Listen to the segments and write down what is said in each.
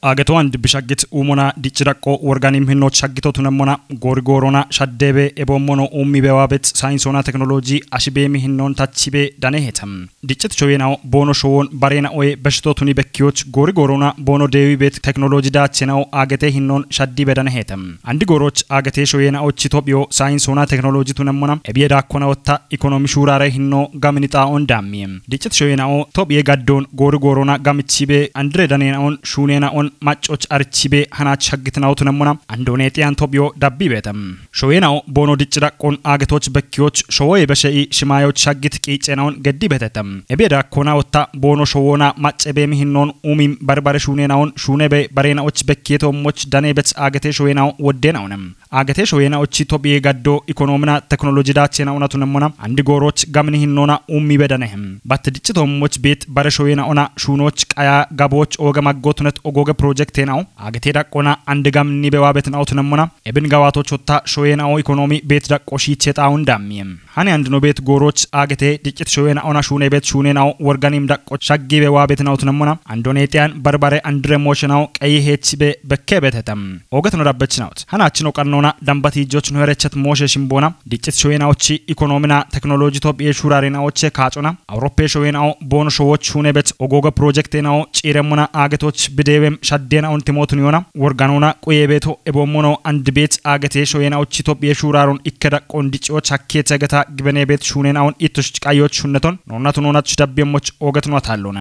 Agetuan dibishagit umona dichirako organim hinno chagito tunamona gorgorona shaddebe ebomono bewabet science-ona technology ashibemi hinnon tachibe danehetam. Dichit choyenao bono showon barena oe beshto tuni bekkioch gorgorona bono dewi bet technology da chenao agete hinnon shaddibe danehetam. Andi goroch agete shoyenao chitobio science-ona technology tunamona ebieda kona otta economy shurare hinno gaminita on damiem. Dichit shoyenao tobie gaddon gorgorona gamichibe andre danenaon shunena on machoch archibe hana chagitnao tunamona andonetian tobio dabbi betam. Shoyenao bono dichrakon agetoch bekkioch shoye beshei shimayo chagit qicenaon geddi betetam. Ebieda kona otta bono showona machebe hinnon umim barbare shunenaon shunebe barena och bekkieto moch danebets agete shoyenao woddenaonam. Agete shoyenao chitobie gaddo economina technology da chenaona tunamona andi goroch gamni hinnona bedanehem. Bat dichito moch bet bare shoyenaona shunoch qaya gaboch ogamagotunet ogoge project now agete dakona andegam nibewabet nautunamona eben gawato chotta shoyenao economy bet dakoshi chetaun damiem hani andno bet goroch agete dikit shoyenaona shune bet shunenao organim dakko shaggibe wabet nautunamona andonetian barbare andre motionao qay hechbe bekkebetetam ogatno rabbechnaut hanachino qannona dambati jochno herechet moshe shimbona dikit shoyenaochi economina technology top e shurarenaoche kaachona europe shoyenao bono showoch shune bet ogoge project now chiremona agetoch bidewem shaddena on timotuniona worganona qoyebeto ebomono and bet agete shoyena ochitop yeshuraron ikkeda qondicho chakkete gata gibenebet shunena on itush qayoch shunneton nonnatunona chdabbyemoch ogatno tallona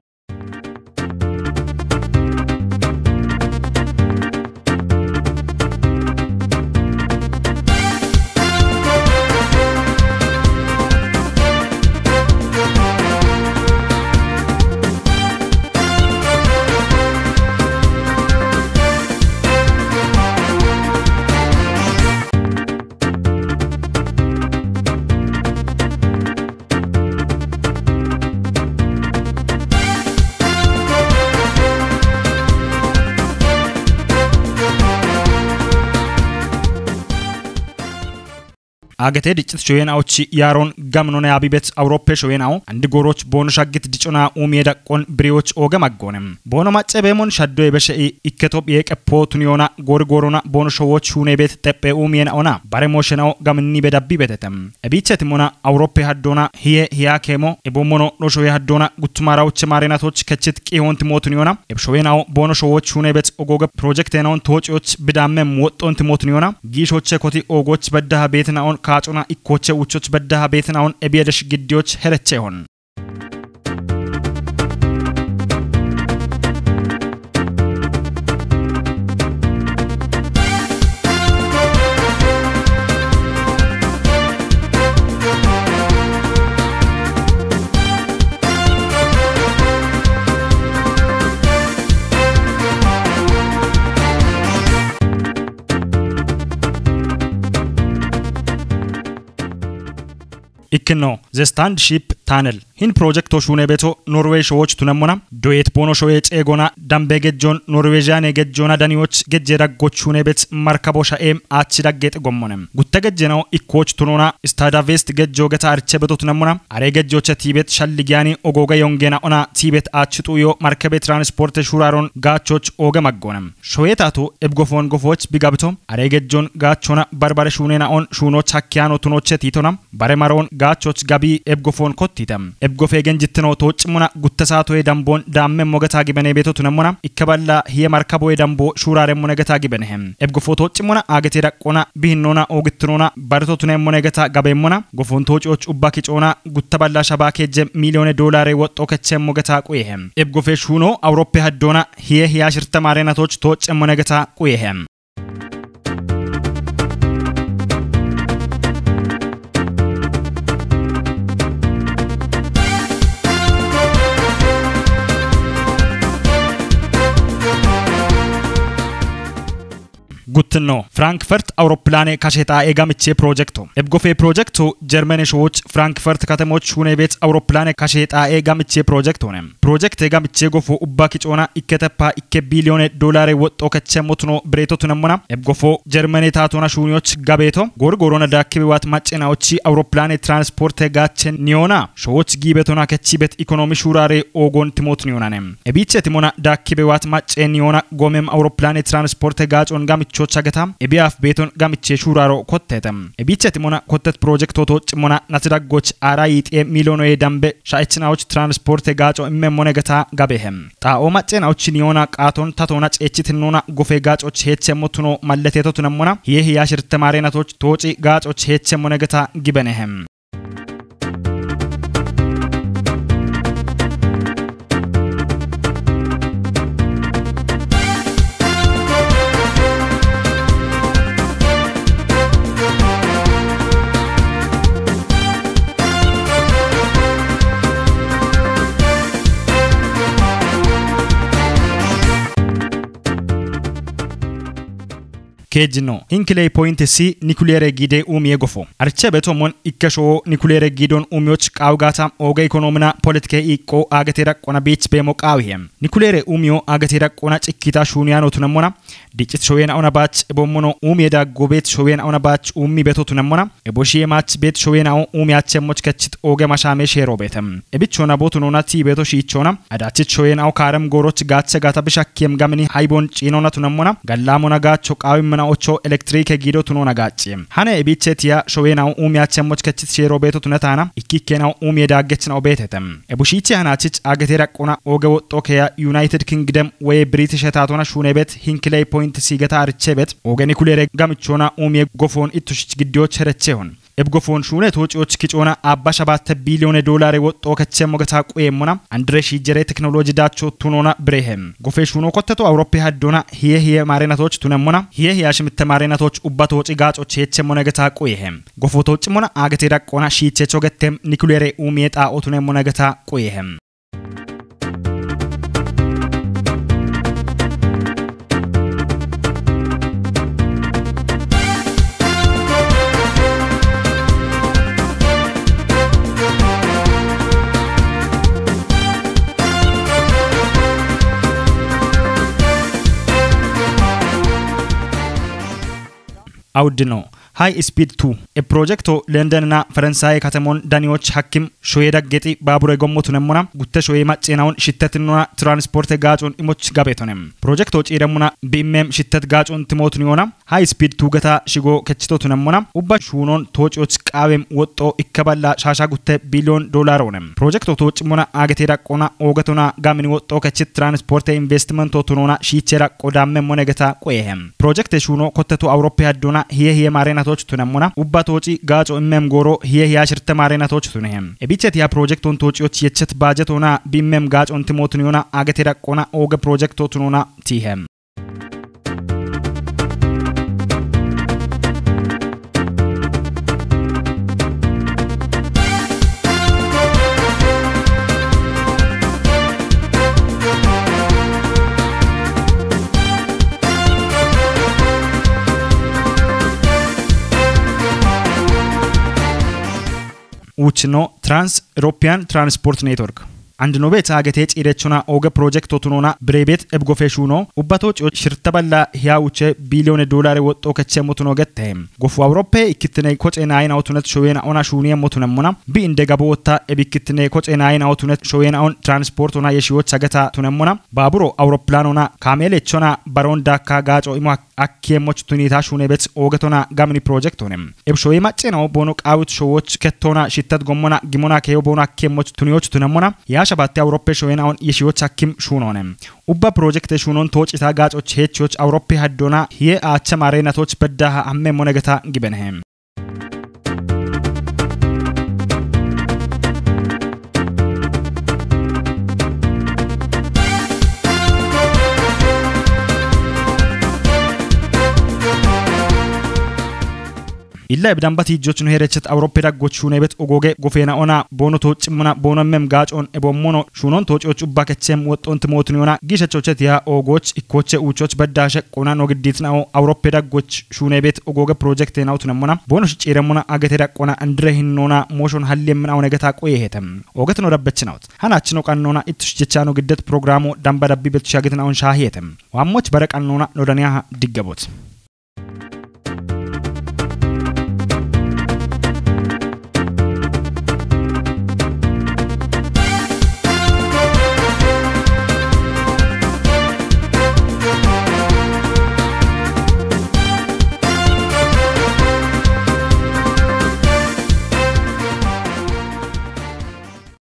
agete dichit shoyenaochi yaron gamnone abibet europe shoyenao andi goroch bono shagit dichona umieda kon brioch ogamagonem bono macebemon shaddo ebeshei ikketop yeqepo tuniona gorgorona bono showoch hunebet teppe umien ona baremosheno gamni bedabbi betetem ebichetimona europe haddona hiya kemo ebomono no shoye haddona gutmarawche marenatoch kechit qihont motuniona ebshoyenao bono showoch hunebet ogoge project enon tochoch bidammem wotont motuniona gishoche koti ogoch bedda betna on kaachona ikkoche uchoch bedda betnaon ebiedesh giddioch herechehon ikno the stand ship tunnel hin project oshune beto norway showoch tunamona doet bono shoyech egona dambegejon norwegian egejona danioch gejera gochune bet markabosha em achidagget gommonem guttegejeno ikkoch tunona stada vest gejogeta archebeto tunamona aregejoche tibet shalligani ogoga yongena ona tibet achituyo markabe transport shuraron gachoch oga maggonem shoyetatu ebgofon gofoch bigabto aregejon gachona barbare shunena on shuno chakkiano tunoche titonam baremaron gachoch gabi ebgofon kottitam ebgofegen jitno tochmona guttasato edambon damme mogata gibene beto tunamona ikkaballa hiya markabo edambo shurare monegata gibenehem ebgofo tochmona agete daqona bihinnona ogitnona barto tunemona gata gabemona gofon tochoch ubbakicona guttaballa shabakeje $1,000,000 wotto kechem mogata qoyehem ebgofe shuno europe haddona hiya shirta marena tochmona gata qoyehem ጉትኖ ፍራንክፈርት አውሮፕላኔ ካሸጣ ኤጋምቼ ፕሮጀክቱ ኤብጎፌ ፕሮጀክቱ ጀርመን ሾዎች ፍራንክፈርት ከተሞች ሁኔ ቤት አውሮፕላኔ ካሸጣ ኤጋምቼ ፕሮጀክት ሆነ ፕሮጀክት ኤጋምቼ ጎፎ ኡባኪ ጮና ኢከተፓ ኢከ ቢሊዮን ዶላር ወጦ ከቸሞትኖ ብሬቶ ተነሞና ኤብጎፎ ጀርመን ታቶና ሹኒዎች ጋቤቶ ጎርጎሮና ዳክቢዋት ማጨናዎች አውሮፕላኔ ትራንስፖርት ጋቸን ኒዮና ሾዎች ጊቤቶና ከቺበት ኢኮኖሚ ሹራሬ ኦጎን ቲሞት ኒዮናኔ ኤቢቼ ቲሞና ዳክቢዋት ማጨን ኒዮና ጎሜም አውሮፕላኔ ትራንስፖርት ጋጮን ጋምቾች አገታ ኤቢአፍ ቤቶን ጋምቼ ሹራሮ ኮተተም ኤቢቼ ቲሞና ኮተት ፕሮጀክት ቶቶች ሞና ናትዳጎች አራይጥ ሚሊዮን ዳምበ ሻይችናዎች ትራንስፖርት ጋጮ እመሞነገታ ጋቤህም ጣኦ ማጨናዎች ኒዮና ቃቶን ታቶና ጨችትኖና ጎፌ ጋጮች ሄቸሞቱኖ ማለቴቶት ነሞና ይህ ያሽርተ ማሬናቶች ቶጪ ጋጮች ሄቸሞነገታ ጊበነህም Kejino Hinkley point C nuclear gide gofo arche betomon ikkasho nuclear gidon umyoch qawgata oga ekonomina politike iqo agatera qona beach bemo qawhem nuclear umyo agatera qona cikita shuniano tunamona dicit showena ona bachebomono umyeda gobet showena ona bach beto tunamona eboshi match bet showena umyache moch kachit oga mashame shero betem ebichona botunona ti beto shichona adachit showena karam goroch gatse gata bishakiem gamini haibon chinona tunamona gallamona gacho qawimna ocho electric gido tunona gachi hane ebichetia showena umyache moch kachit shero beto tunatana ikkikena umyeda gachna obetetem ebushichi hanachich agatera qona oga wotokya United Kingdom way British etatona shunebet Hinkley point sigata archebet oga nuclear gamchona gofon itushich gidioch herechehon ebgofon shune tochioch kichona abba 7 ቢሊዮን ዶላር ወጦ ከቸሞገታ ቆየሞና አንድሬሽ ጀሬ ቴክኖሎጂ ዳቾ ቱኖና ብሬሄም ጎፌ ሹኖ ኮተቶ አውሮፓ ሀዶና ይሄ ማሬናቶች ቱነሞና ይሄ ያሽምተ ማሬናቶች ኡባቶ ጪጋጮች የቸሞነገታ ቆየሄም ጎፎቶ ጭሞና አገቴ ዳቆና ሺቼቾ ገተም ኒኩሌሬ ኡሜጣ ኦቱነሞነገታ ቆየሄም Audino High Speed 2 a projecto London na Faransai katamon danioch hakim shoyeda geti babure gommotu nemona gutte shoye maccenaun shittatnona transport gajon imoch gabetonem projecto ciremuna bimmem shittat gajon timotu niona High Speed 2 gata shigo kechitotu nemona ubba shunon tochioch qawem wotto ikkaballa shasha gutte billion dollar onem projecto tochmona agete daqona ogatona gamini wotto kechit transport investment otunona shichera qodamme monegata qoyehem project shuno kottetu Europe hadona hiye marena ቶች ቱነሞና ኡባቶጪ ጋጮ እመም ጎሮ ይሄ ያሽርተ ማሬና ቶች ቱነሄም ኤቢቸት ያ ፕሮጀክቶን ቶጪዎች የቸት ባጀቶና ቢመም ጋጮን ቲሞቱኒዮና አገቴ ዳቆና ኦገ ፕሮጀክቶ ቱኖና ቲሄም Uchno Trans-European Transport Network አንድ ኖቤት አገቴ ጪረቹና ኦገ ፕሮጀክት ቶቱኖና ብሬቤት ኤብጎፌሹኖ ኡባቶች ሽርተበላ ህያውቼ ቢሊዮን ዶላር ወጦ ከቸሞቱኖ ገተም ጎፉ አውሮፓ ኢክትኔ ኮጨና አይናውቱነት ሾዌና ኦና ሹኒየ ሞቱነሞና ቢ እንደጋቦታ ኤቢክትኔ ኮጨና አይናውቱነት ሾዌና ኦን ትራንስፖርቶና የሺዎች አገታ ቱነሞና ባቡሮ አውሮፕላኖና ካሜሌቾና ባሮንዳ ካጋጮ ኢሞ አኪየሞች ቱኒታ ሹኔበት ኦገቶና ጋምኒ ፕሮጀክት ሆነም ኤብሾይ ማጨናው ቦኖ ቃውት ሾዎች ከቶና ሽተት ጎሞና ጊሞና ከዮ ቦና አኪየሞች ቱኒዎች ቱነሞና ያሻባቴ አውሮፓ ሾዌናውን የሺዎች አኪም ሹኖነም ኡባ ፕሮጀክት ሹኖን ቶጪታ ጋጮች ሄቾች አውሮፓ ሀዶና ይሄ አቸማሬናቶች በዳሃ አመ ሞነገታ ግበነህም إلا يبدأ بتي جوتشون هيرتشت أوروبا دقوت شونه بيت أوجوجي غوفينا أنا بونو توتش منا بونو مم جاج أون إبو مونو شونون توتش أوتش باكتشم وات أنت موتنيونا جيشة توتش يا أوجوتش إكوتش أوتش بداش كونا نوجديتنا أو أوروبا دقوت شونه بيت أوجوجي بروجكت هنا وتنمونا بونو شيرمونا أجترا كونا أندرهن نونا موشون هاللي من أو نجتاك ويهتم أوجتنا ربتشناوت هنا تشنو كانونا إتشجتشانو جدت برنامج دم بدبي بتشاجتنا أون شاهيتم وعموش برك أنونا نورانيها دقبوت